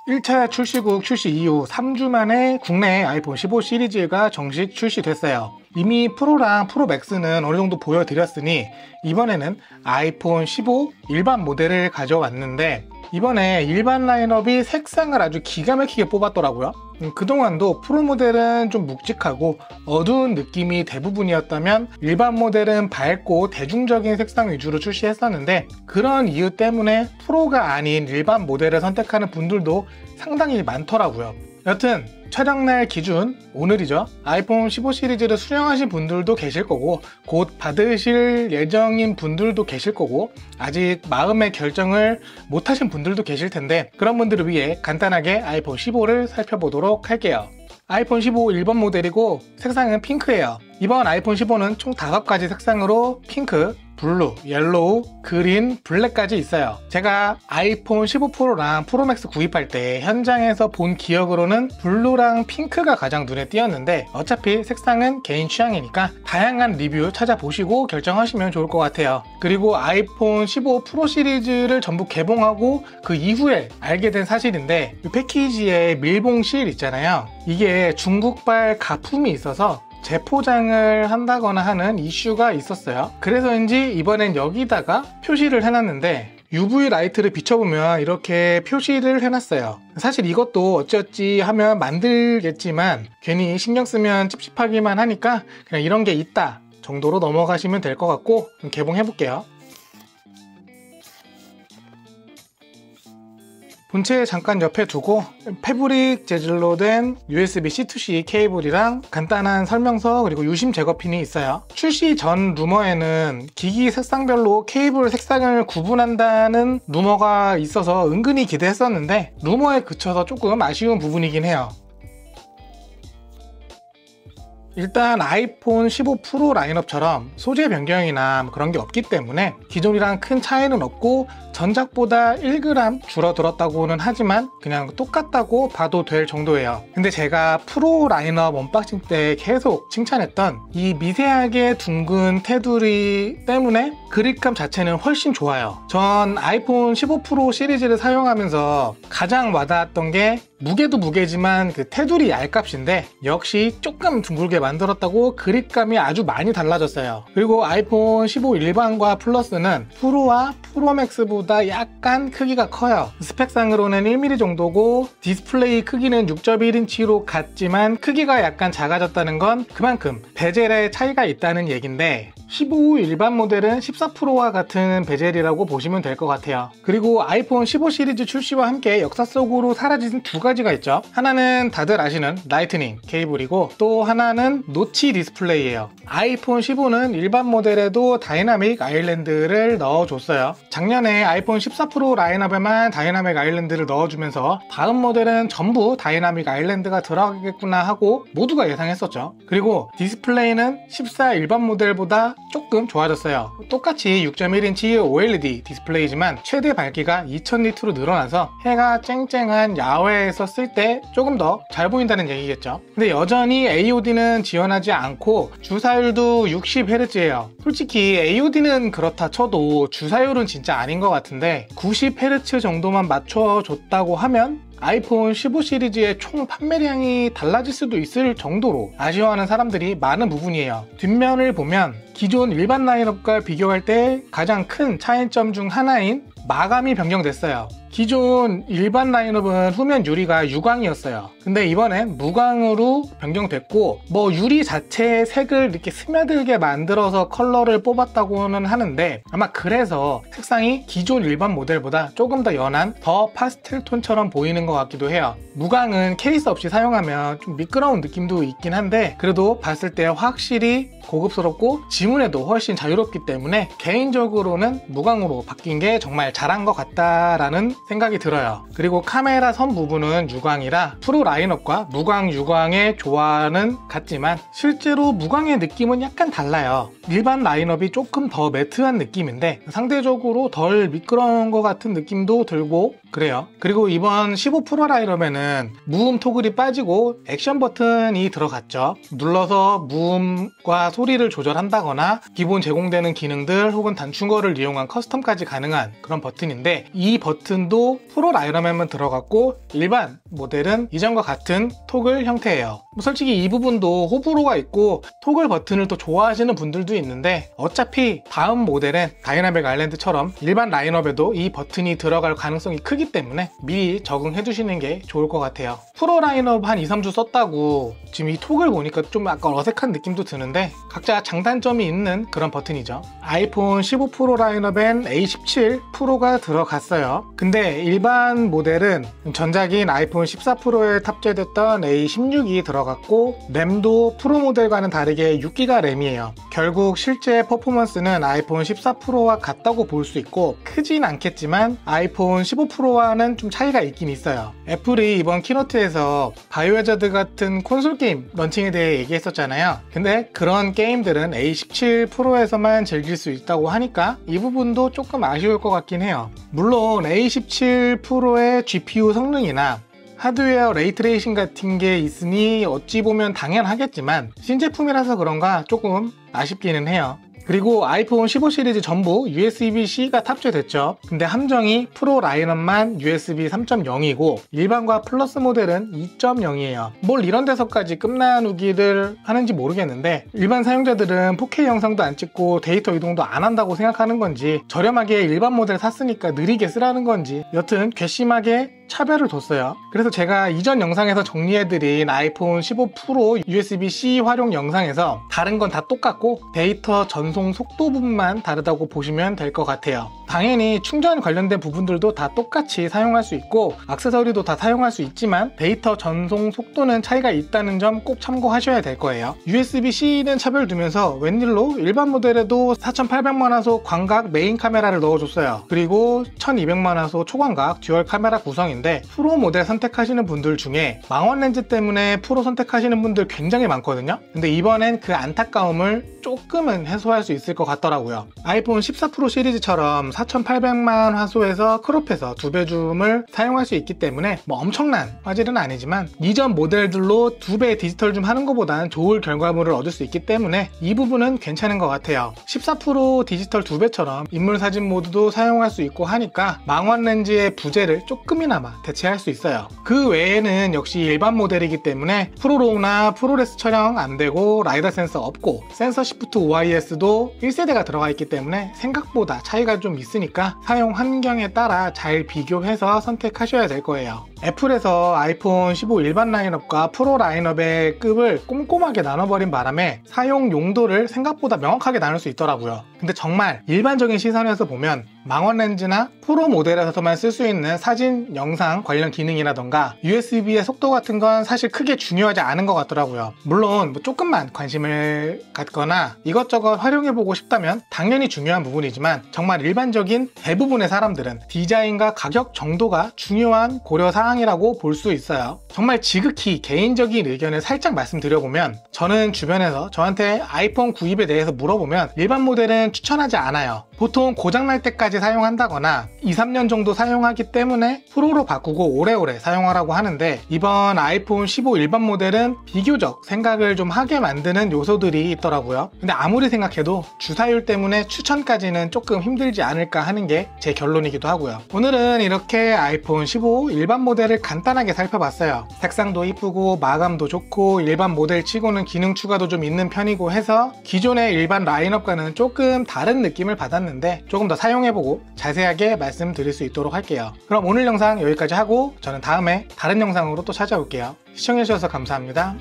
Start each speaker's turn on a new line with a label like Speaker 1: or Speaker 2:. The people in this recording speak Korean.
Speaker 1: 1차 출시국 출시 이후 3주 만에 국내 아이폰 15 시리즈가 정식 출시됐어요. 이미 프로랑 프로 맥스는 어느 정도 보여드렸으니 이번에는 아이폰 15 일반 모델을 가져왔는데, 이번에 일반 라인업이 색상을 아주 기가 막히게 뽑았더라고요. 그동안도 프로 모델은 좀 묵직하고 어두운 느낌이 대부분이었다면 일반 모델은 밝고 대중적인 색상 위주로 출시했었는데, 그런 이유 때문에 프로가 아닌 일반 모델을 선택하는 분들도 상당히 많더라고요. 여튼 촬영날 기준 오늘이죠. 아이폰 15 시리즈를 수령하신 분들도 계실 거고, 곧 받으실 예정인 분들도 계실 거고, 아직 마음의 결정을 못 하신 분들도 계실 텐데, 그런 분들을 위해 간단하게 아이폰 15를 살펴보도록 할게요. 아이폰 15 1번 모델이고 색상은 핑크예요. 이번 아이폰 15는 총 5가지 색상으로 핑크, 블루, 옐로우, 그린, 블랙까지 있어요. 제가 아이폰 15 프로랑 프로맥스 구입할 때 현장에서 본 기억으로는 블루랑 핑크가 가장 눈에 띄었는데, 어차피 색상은 개인 취향이니까 다양한 리뷰 찾아보시고 결정하시면 좋을 것 같아요. 그리고 아이폰 15 프로 시리즈를 전부 개봉하고 그 이후에 알게 된 사실인데, 이 패키지에 밀봉 실 있잖아요. 이게 중국발 가품이 있어서 재포장을 한다거나 하는 이슈가 있었어요. 그래서인지 이번엔 여기다가 표시를 해놨는데, UV 라이트를 비춰보면 이렇게 표시를 해놨어요. 사실 이것도 어찌어찌 하면 만들겠지만 괜히 신경 쓰면 찝찝하기만 하니까 그냥 이런 게 있다 정도로 넘어가시면 될 것 같고, 개봉해 볼게요. 본체 잠깐 옆에 두고 패브릭 재질로 된 USB C2C 케이블이랑 간단한 설명서, 그리고 유심 제거핀이 있어요. 출시 전 루머에는 기기 색상별로 케이블 색상을 구분한다는 루머가 있어서 은근히 기대했었는데, 루머에 그쳐서 조금 아쉬운 부분이긴 해요. 일단 아이폰 15 프로 라인업처럼 소재 변경이나 그런 게 없기 때문에 기존이랑 큰 차이는 없고, 전작보다 1g 줄어들었다고는 하지만 그냥 똑같다고 봐도 될 정도예요. 근데 제가 프로 라인업 언박싱 때 계속 칭찬했던 이 미세하게 둥근 테두리 때문에 그립감 자체는 훨씬 좋아요. 전 아이폰 15 프로 시리즈를 사용하면서 가장 와닿았던 게, 무게도 무게지만 그 테두리 얇값인데 역시 조금 둥글게 만들었다고 그립감이 아주 많이 달라졌어요. 그리고 아이폰 15 일반과 플러스는 프로와 프로맥스보다 약간 크기가 커요. 스펙상으로는 1mm 정도고 디스플레이 크기는 6.1인치로 같지만 크기가 약간 작아졌다는 건 그만큼 베젤에 차이가 있다는 얘긴데, 15 일반 모델은 14 프로와 같은 베젤이라고 보시면 될 것 같아요. 그리고 아이폰 15 시리즈 출시와 함께 역사 속으로 사라진 두 가지가 있죠. 하나는 다들 아시는 라이트닝 케이블이고, 또 하나는 노치 디스플레이예요. 아이폰 15는 일반 모델에도 다이나믹 아일랜드를 넣어줬어요. 작년에 아이폰 14 프로 라인업에만 다이나믹 아일랜드를 넣어주면서 다음 모델은 전부 다이나믹 아일랜드가 들어가겠구나 하고 모두가 예상했었죠. 그리고 디스플레이는 14 일반 모델보다 조금 좋아졌어요. 똑같이 6.1인치 OLED 디스플레이지만 최대 밝기가 2000니트로 늘어나서 해가 쨍쨍한 야외에서 쓸 때 조금 더 잘 보인다는 얘기겠죠. 근데 여전히 AOD는 지원하지 않고 주사율도 60Hz예요. 솔직히 AOD는 그렇다 쳐도 주사율은 진짜 아닌 것 같은데, 90Hz 정도만 맞춰줬다고 하면 아이폰 15 시리즈의 총 판매량이 달라질 수도 있을 정도로 아쉬워하는 사람들이 많은 부분이에요. 뒷면을 보면 기존 일반 라인업과 비교할 때 가장 큰 차이점 중 하나인 마감이 변경됐어요. 기존 일반 라인업은 후면 유리가 유광이었어요. 근데 이번엔 무광으로 변경됐고, 뭐 유리 자체의 색을 이렇게 스며들게 만들어서 컬러를 뽑았다고는 하는데, 아마 그래서 색상이 기존 일반 모델보다 조금 더 연한 더 파스텔 톤처럼 보이는 것 같기도 해요. 무광은 케이스 없이 사용하면 좀 미끄러운 느낌도 있긴 한데, 그래도 봤을 때 확실히 고급스럽고 지문에도 훨씬 자유롭기 때문에 개인적으로는 무광으로 바뀐 게 정말 잘한 것 같다라는 생각이 들어요. 그리고 카메라 선 부분은 유광이라 프로 라인업과 무광 유광의 조화는 같지만 실제로 무광의 느낌은 약간 달라요. 일반 라인업이 조금 더 매트한 느낌인데 상대적으로 덜 미끄러운 것 같은 느낌도 들고, 그래요. 그리고 이번 15 프로 라인업에는 무음 토글이 빠지고 액션 버튼이 들어갔죠. 눌러서 무음과 소리를 조절한다거나 기본 제공되는 기능들 혹은 단축어를 이용한 커스텀까지 가능한 그런 버튼인데, 이 버튼도 프로 라인업에만 들어갔고 일반 모델은 이전과 같은 토글 형태예요. 솔직히 이 부분도 호불호가 있고 토글 버튼을 또 좋아하시는 분들도 있는데, 어차피 다음 모델은 다이나믹 아일랜드처럼 일반 라인업에도 이 버튼이 들어갈 가능성이 크기 때문에 미리 적응해 두시는 게 좋을 것 같아요. 프로 라인업 한 2-3주 썼다고 지금 이 톡을 보니까 좀 약간 어색한 느낌도 드는데, 각자 장단점이 있는 그런 버튼이죠. 아이폰 15 프로 라인업엔 A17 프로가 들어갔어요. 근데 일반 모델은 전작인 아이폰 14 프로에 탑재됐던 A16이 들어갔고, 램도 프로 모델과는 다르게 6기가 램이에요. 결국 실제 퍼포먼스는 아이폰 14 프로와 같다고 볼 수 있고, 크진 않겠지만 아이폰 15 프로와는 좀 차이가 있긴 있어요. 애플이 이번 키노트에서 바이오하자드 같은 콘솔 게임 런칭에 대해 얘기했었잖아요. 근데 그런 게임들은 A17 프로에서만 즐길 수 있다고 하니까 이 부분도 조금 아쉬울 것 같긴 해요. 물론 A17 프로의 GPU 성능이나 하드웨어 레이트레이싱 같은 게 있으니 어찌 보면 당연하겠지만 신제품이라서 그런가 조금 아쉽기는 해요. 그리고 아이폰 15 시리즈 전부 USB-C가 탑재됐죠. 근데 함정이 프로 라인업만 USB 3.0이고 일반과 플러스 모델은 2.0이에요. 뭘 이런 데서까지 끝나누기를 하는지 모르겠는데, 일반 사용자들은 4K 영상도 안 찍고 데이터 이동도 안 한다고 생각하는 건지, 저렴하게 일반 모델 샀으니까 느리게 쓰라는 건지, 여튼 괘씸하게 차별을 뒀어요. 그래서 제가 이전 영상에서 정리해드린 아이폰 15 프로 USB-C 활용 영상에서 다른 건 다 똑같고 데이터 전송 속도 부분만 다르다고 보시면 될 것 같아요. 당연히 충전 관련된 부분들도 다 똑같이 사용할 수 있고 액세서리도 다 사용할 수 있지만 데이터 전송 속도는 차이가 있다는 점 꼭 참고하셔야 될 거예요. USB-C는 차별 두면서 웬일로 일반 모델에도 4800만화소 광각 메인 카메라를 넣어줬어요. 그리고 1200만화소 초광각 듀얼 카메라 구성인데, 프로 모델 선택하시는 분들 중에 망원 렌즈 때문에 프로 선택하시는 분들 굉장히 많거든요. 근데 이번엔 그 안타까움을 조금은 해소할 수 있을 것 같더라고요. 아이폰 14 프로 시리즈처럼 4800만 화소에서 크롭해서 2배 줌을 사용할 수 있기 때문에 뭐 엄청난 화질은 아니지만 이전 모델들로 2배 디지털 줌 하는 것보다는 좋은 결과물을 얻을 수 있기 때문에 이 부분은 괜찮은 것 같아요. 14 프로 디지털 2배처럼 인물 사진 모드도 사용할 수 있고 하니까 망원 렌즈의 부재를 조금이나마 대체할 수 있어요. 그 외에는 역시 일반 모델이기 때문에 프로로우나 프로레스 촬영 안 되고 라이다 센서 없고 센서 시프트 OIS도 1세대가 들어가 있기 때문에 생각보다 차이가 좀 있으니까 사용 환경에 따라 잘 비교해서 선택하셔야 될 거예요. 애플에서 아이폰 15 일반 라인업과 프로 라인업의 급을 꼼꼼하게 나눠버린 바람에 사용 용도를 생각보다 명확하게 나눌 수 있더라고요. 근데 정말 일반적인 시선에서 보면 망원 렌즈나 프로 모델에서만 쓸 수 있는 사진, 영상 관련 기능이라던가 USB의 속도 같은 건 사실 크게 중요하지 않은 것 같더라고요. 물론 뭐 조금만 관심을 갖거나 이것저것 활용해보고 싶다면 당연히 중요한 부분이지만, 정말 일반적인 대부분의 사람들은 디자인과 가격 정도가 중요한 고려사항이라고 볼 수 있어요. 정말 지극히 개인적인 의견을 살짝 말씀드려보면, 저는 주변에서 저한테 아이폰 구입에 대해서 물어보면 일반 모델은 추천하지 않아요. 보통 고장날 때까지 사용한다거나 2-3년 정도 사용하기 때문에 프로로 바꾸고 오래오래 사용하라고 하는데, 이번 아이폰 15 일반 모델은 비교적 생각을 좀 하게 만드는 요소들이 있더라고요. 근데 아무리 생각해도 주사율 때문에 추천까지는 조금 힘들지 않을까 하는 게 제 결론이기도 하고요. 오늘은 이렇게 아이폰 15 일반 모델을 간단하게 살펴봤어요. 색상도 이쁘고 마감도 좋고 일반 모델 치고는 기능 추가도 좀 있는 편이고 해서 기존의 일반 라인업과는 조금 다른 느낌을 받았는데, 조금 더 사용해보고 자세하게 말씀드릴 수 있도록 할게요. 그럼 오늘 영상 여기까지 하고 저는 다음에 다른 영상으로 또 찾아올게요. 시청해주셔서 감사합니다.